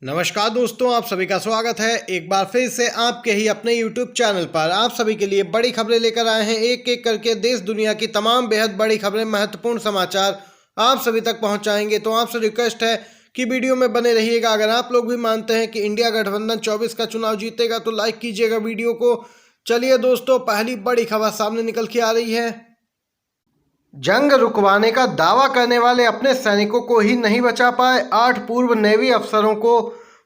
नमस्कार दोस्तों, आप सभी का स्वागत है एक बार फिर से आपके ही अपने YouTube चैनल पर। आप सभी के लिए बड़ी खबरें लेकर आए हैं। एक एक करके देश दुनिया की तमाम बेहद बड़ी खबरें, महत्वपूर्ण समाचार आप सभी तक पहुंचाएंगे। तो आपसे रिक्वेस्ट है कि वीडियो में बने रहिएगा। अगर आप लोग भी मानते हैं कि इंडिया गठबंधन 24 का चुनाव जीतेगा तो लाइक कीजिएगा वीडियो को। चलिए दोस्तों, पहली बड़ी खबर सामने निकल के आ रही है। जंग रुकवाने का दावा करने वाले अपने सैनिकों को ही नहीं बचा पाए, 8 पूर्व नेवी अफसरों को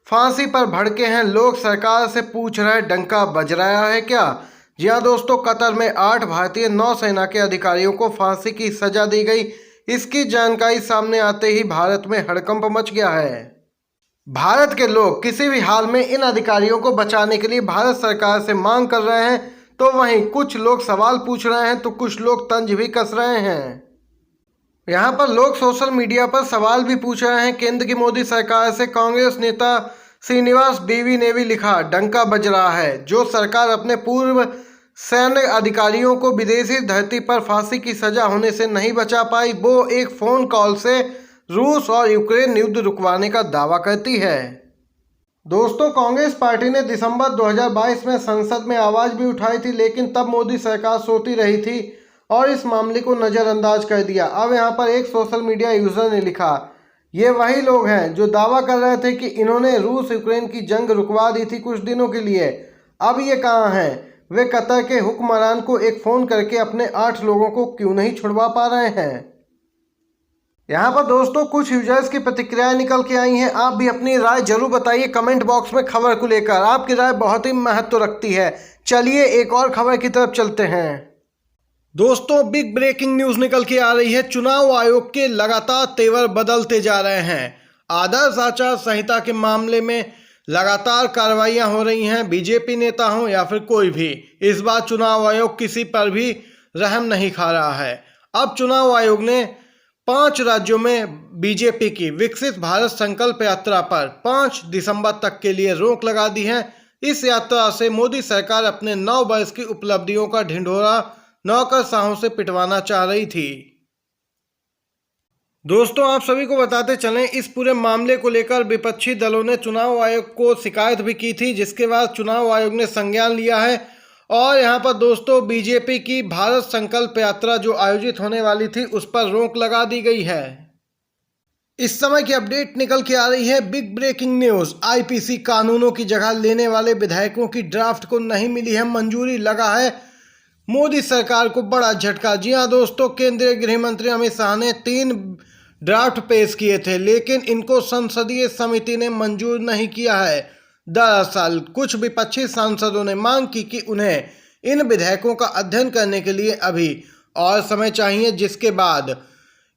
फांसी पर भड़के हैं लोग। सरकार से पूछ रहे, डंका बज रहा है क्या? जी हां दोस्तों, कतर में 8 भारतीय नौसेना के अधिकारियों को फांसी की सजा दी गई। इसकी जानकारी सामने आते ही भारत में हड़कंप मच गया है। भारत के लोग किसी भी हाल में इन अधिकारियों को बचाने के लिए भारत सरकार से मांग कर रहे हैं, तो वहीं कुछ लोग सवाल पूछ रहे हैं तो कुछ लोग तंज भी कस रहे हैं। यहाँ पर लोग सोशल मीडिया पर सवाल भी पूछ रहे हैं। केंद्र की मोदी सरकार से कांग्रेस नेता श्रीनिवास बीवी ने भी लिखा, डंका बज रहा है। जो सरकार अपने पूर्व सैन्य अधिकारियों को विदेशी धरती पर फांसी की सजा होने से नहीं बचा पाई, वो एक फोन कॉल से रूस और यूक्रेन युद्ध रुकवाने का दावा करती है। दोस्तों, कांग्रेस पार्टी ने दिसंबर 2022 में संसद में आवाज भी उठाई थी, लेकिन तब मोदी सरकार सोती रही थी और इस मामले को नज़रअंदाज कर दिया। अब यहाँ पर एक सोशल मीडिया यूजर ने लिखा, ये वही लोग हैं जो दावा कर रहे थे कि इन्होंने रूस यूक्रेन की जंग रुकवा दी थी कुछ दिनों के लिए। अब ये कहाँ हैं? वे कतर के हुक्मरान को एक फ़ोन करके अपने 8 लोगों को क्यों नहीं छुड़वा पा रहे हैं? यहाँ पर दोस्तों कुछ यूजर्स की प्रतिक्रियाएं निकल के आई हैं। आप भी अपनी राय जरूर बताइए कमेंट बॉक्स में खबर को लेकर। आपकी राय बहुत ही महत्व रखती है। चलिए एक और खबर की तरफ चलते हैं। दोस्तों, बिग ब्रेकिंग न्यूज निकल के आ रही है। चुनाव आयोग के लगातार तेवर बदलते जा रहे हैं। आदर्श आचार संहिता के मामले में लगातार कार्रवाइयां हो रही हैं। बीजेपी नेता हो या फिर कोई भी, इस बार चुनाव आयोग किसी पर भी रहम नहीं खा रहा है। अब चुनाव आयोग ने 5 राज्यों में बीजेपी की विकसित भारत संकल्प यात्रा पर 5 दिसंबर तक के लिए रोक लगा दी है। इस यात्रा से मोदी सरकार अपने 9 वर्ष की उपलब्धियों का ढिंढोरा नौकरशाहों से पिटवाना चाह रही थी। दोस्तों, आप सभी को बताते चलें, इस पूरे मामले को लेकर विपक्षी दलों ने चुनाव आयोग को शिकायत भी की थी, जिसके बाद चुनाव आयोग ने संज्ञान लिया है। और यहाँ पर दोस्तों बीजेपी की भारत संकल्प यात्रा जो आयोजित होने वाली थी उस पर रोक लगा दी गई है। इस समय की अपडेट निकल के आ रही है। बिग ब्रेकिंग न्यूज, आईपीसी कानूनों की जगह लेने वाले विधायकों की ड्राफ्ट को नहीं मिली है मंजूरी। लगा है मोदी सरकार को बड़ा झटका। जी हाँ दोस्तों, केंद्रीय गृह मंत्री अमित शाह ने 3 ड्राफ्ट पेश किए थे, लेकिन इनको संसदीय समिति ने मंजूर नहीं किया है। दरअसल कुछ विपक्षी सांसदों ने मांग की कि उन्हें इन विधेयकों का अध्ययन करने के लिए अभी और समय चाहिए, जिसके बाद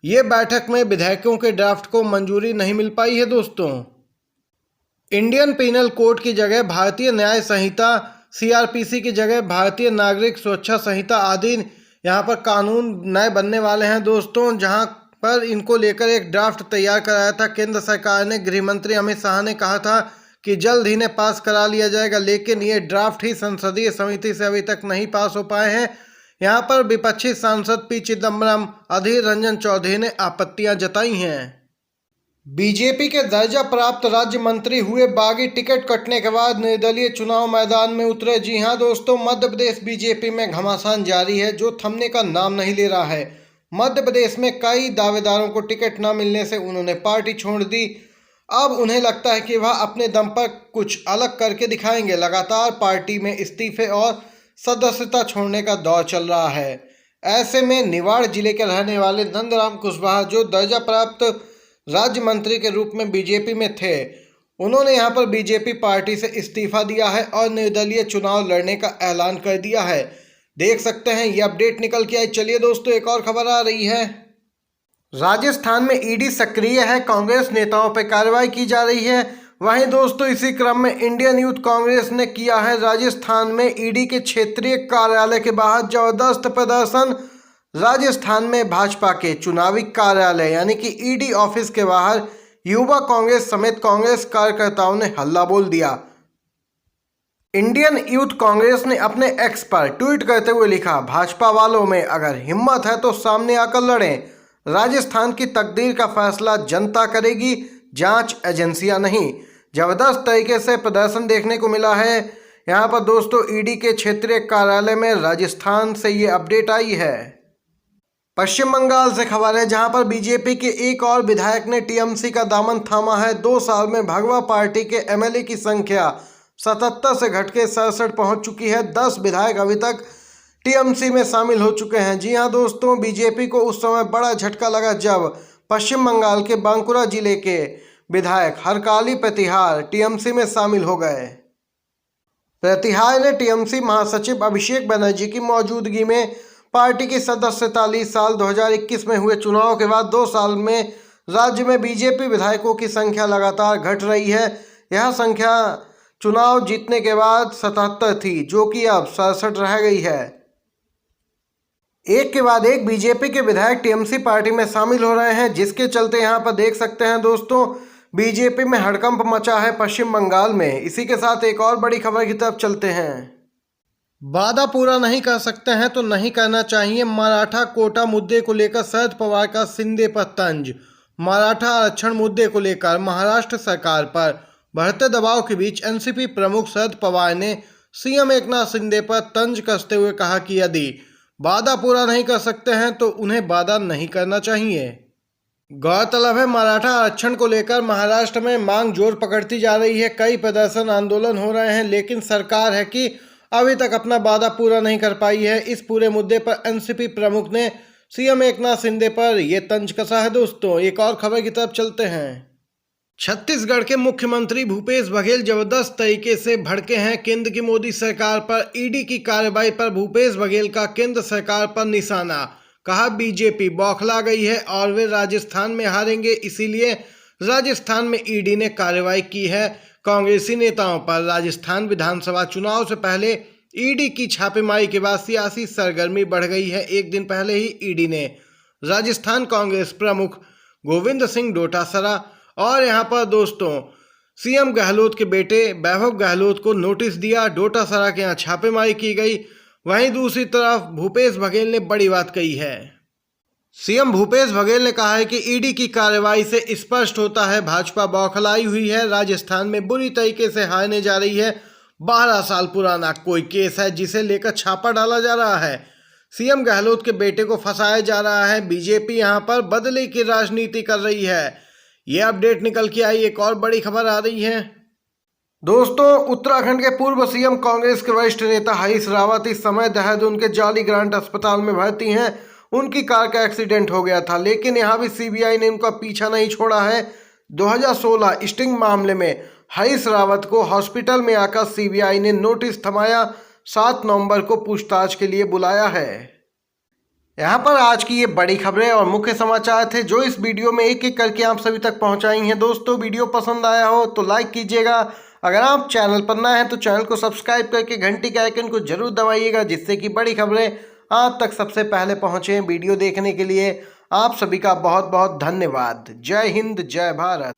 ये बैठक में विधेयकों के ड्राफ्ट को मंजूरी नहीं मिल पाई है। दोस्तों, इंडियन पीनल कोड की जगह भारतीय न्याय संहिता, सीआरपीसी की जगह भारतीय नागरिक सुरक्षा संहिता आदि यहाँ पर कानून नए बनने वाले हैं। दोस्तों, जहाँ पर इनको लेकर एक ड्राफ्ट तैयार कराया था केंद्र सरकार ने। गृह मंत्री अमित शाह ने कहा था कि जल्द ही इन्हें पास करा लिया जाएगा, लेकिन ये ड्राफ्ट ही संसदीय समिति से अभी तक नहीं पास हो पाए हैं। यहाँ पर विपक्षी सांसद पी चिदम्बरम, अधीर रंजन चौधरी ने आपत्तियां जताई हैं। बीजेपी के दर्जा प्राप्त राज्य मंत्री हुए बागी, टिकट कटने के बाद निर्दलीय चुनाव मैदान में उतरे। जी हां दोस्तों, मध्य प्रदेश बीजेपी में घमासान जारी है जो थमने का नाम नहीं ले रहा है। मध्य प्रदेश में कई दावेदारों को टिकट न मिलने से उन्होंने पार्टी छोड़ दी। अब उन्हें लगता है कि वह अपने दम पर कुछ अलग करके दिखाएंगे। लगातार पार्टी में इस्तीफे और सदस्यता छोड़ने का दौर चल रहा है। ऐसे में निवाड़ जिले के रहने वाले नंदराम कुशवाहा, जो दर्जा प्राप्त राज्य मंत्री के रूप में बीजेपी में थे, उन्होंने यहां पर बीजेपी पार्टी से इस्तीफा दिया है और निर्दलीय चुनाव लड़ने का ऐलान कर दिया है। देख सकते हैं ये अपडेट निकल के आई। चलिए दोस्तों, एक और खबर आ रही है। राजस्थान में ईडी सक्रिय है, कांग्रेस नेताओं पर कार्रवाई की जा रही है। वहीं दोस्तों इसी क्रम में इंडियन यूथ कांग्रेस ने किया है राजस्थान में ईडी के क्षेत्रीय कार्यालय के बाहर जबरदस्त प्रदर्शन। राजस्थान में भाजपा के चुनावी कार्यालय यानी कि ईडी ऑफिस के बाहर युवा कांग्रेस समेत कांग्रेस कार्यकर्ताओं ने हल्ला बोल दिया। इंडियन यूथ कांग्रेस ने अपने एक्स पर ट्वीट करते हुए लिखा, भाजपा वालों में अगर हिम्मत है तो सामने आकर लड़ें। राजस्थान की तकदीर का फैसला जनता करेगी, जांच एजेंसियां नहीं। जबरदस्त तरीके से प्रदर्शन देखने को मिला है। यहाँ पर दोस्तों ईडी के क्षेत्रीय कार्यालय में राजस्थान से ये अपडेट आई है। पश्चिम बंगाल से खबर है, जहां पर बीजेपी के एक और विधायक ने टीएमसी का दामन थामा है। 2 साल में भगवा पार्टी के एमएलए की संख्या 77 से घटकर 67 पहुंच चुकी है। 10 विधायक अभी तक टीएमसी में शामिल हो चुके हैं। जी हां दोस्तों, बीजेपी को उस समय बड़ा झटका लगा जब पश्चिम बंगाल के बांकुरा जिले के विधायक हरकाली प्रतिहार टीएमसी में शामिल हो गए। प्रतिहार ने टीएमसी महासचिव अभिषेक बनर्जी की मौजूदगी में पार्टी की सदस्यता ली। साल 2021 में हुए चुनाव के बाद 2 साल में राज्य में बीजेपी विधायकों की संख्या लगातार घट रही है। यह संख्या चुनाव जीतने के बाद 77 थी, जो कि अब 67 रह गई है। एक के बाद एक बीजेपी के विधायक टीएमसी पार्टी में शामिल हो रहे हैं, जिसके चलते यहाँ पर देख सकते हैं दोस्तों, बीजेपी में हड़कंप मचा है पश्चिम बंगाल में। इसी के साथ एक और बड़ी खबर की तरफ चलते हैं। वादा पूरा नहीं कर सकते हैं तो नहीं करना चाहिए। मराठा कोटा मुद्दे को लेकर शरद पवार का शिंदे पर तंज। मराठा आरक्षण मुद्दे को लेकर महाराष्ट्र सरकार पर बढ़ते दबाव के बीच एनसीपी प्रमुख शरद पवार ने सीएम एकनाथ शिंदे पर तंज कसते हुए कहा कि यदि वादा पूरा नहीं कर सकते हैं तो उन्हें वादा नहीं करना चाहिए। गौरतलब है, मराठा आरक्षण को लेकर महाराष्ट्र में मांग जोर पकड़ती जा रही है। कई प्रदर्शन आंदोलन हो रहे हैं, लेकिन सरकार है कि अभी तक अपना वादा पूरा नहीं कर पाई है। इस पूरे मुद्दे पर एनसीपी प्रमुख ने सीएम एकनाथ शिंदे पर यह तंज कसा है। दोस्तों एक और खबर की तरफ चलते हैं। छत्तीसगढ़ के मुख्यमंत्री भूपेश बघेल जबरदस्त तरीके से भड़के हैं केंद्र की मोदी सरकार पर। ईडी की कार्रवाई पर भूपेश बघेल का केंद्र सरकार पर निशाना। कहा बीजेपी बौखला गई है और वे राजस्थान में हारेंगे, इसीलिए राजस्थान में ईडी ने कार्रवाई की है। कांग्रेसी नेताओं पर राजस्थान विधानसभा चुनाव से पहले ईडी की छापेमारी के बाद सियासी सरगर्मी बढ़ गई है। एक दिन पहले ही ईडी ने राजस्थान कांग्रेस प्रमुख गोविंद सिंह डोटासरा और यहां पर दोस्तों सीएम गहलोत के बेटे वैभव गहलोत को नोटिस दिया। डोटासरा के यहां छापेमारी की गई। वहीं दूसरी तरफ भूपेश बघेल ने बड़ी बात कही है। सीएम भूपेश बघेल ने कहा है कि ईडी की कार्रवाई से स्पष्ट होता है भाजपा बौखलाई हुई है। राजस्थान में बुरी तरीके से हारने जा रही है। 12 साल पुराना कोई केस है जिसे लेकर छापा डाला जा रहा है। सीएम गहलोत के बेटे को फंसाया जा रहा है। बीजेपी यहां पर बदले की राजनीति कर रही है। यह अपडेट निकल के आई। एक और बड़ी खबर आ रही है दोस्तों, उत्तराखंड के पूर्व सीएम कांग्रेस के वरिष्ठ नेता हरीश रावत इस समय देहरादून के जाली ग्रांट अस्पताल में भर्ती हैं। उनकी कार का एक्सीडेंट हो गया था, लेकिन यहाँ भी सीबीआई ने उनका पीछा नहीं छोड़ा है। 2016 स्टिंग मामले में हरीश रावत को हॉस्पिटल में आकर सीबीआई ने नोटिस थमाया। 7 नवंबर को पूछताछ के लिए बुलाया है। यहाँ पर आज की ये बड़ी खबरें और मुख्य समाचार थे, जो इस वीडियो में एक एक करके आप सभी तक पहुँचाई हैं। दोस्तों वीडियो पसंद आया हो तो लाइक कीजिएगा। अगर आप चैनल पर नए हैं तो चैनल को सब्सक्राइब करके घंटी के आइकन को जरूर दबाइएगा, जिससे कि बड़ी खबरें आप तक सबसे पहले पहुँचे। वीडियो देखने के लिए आप सभी का बहुत बहुत धन्यवाद। जय हिंद, जय भारत।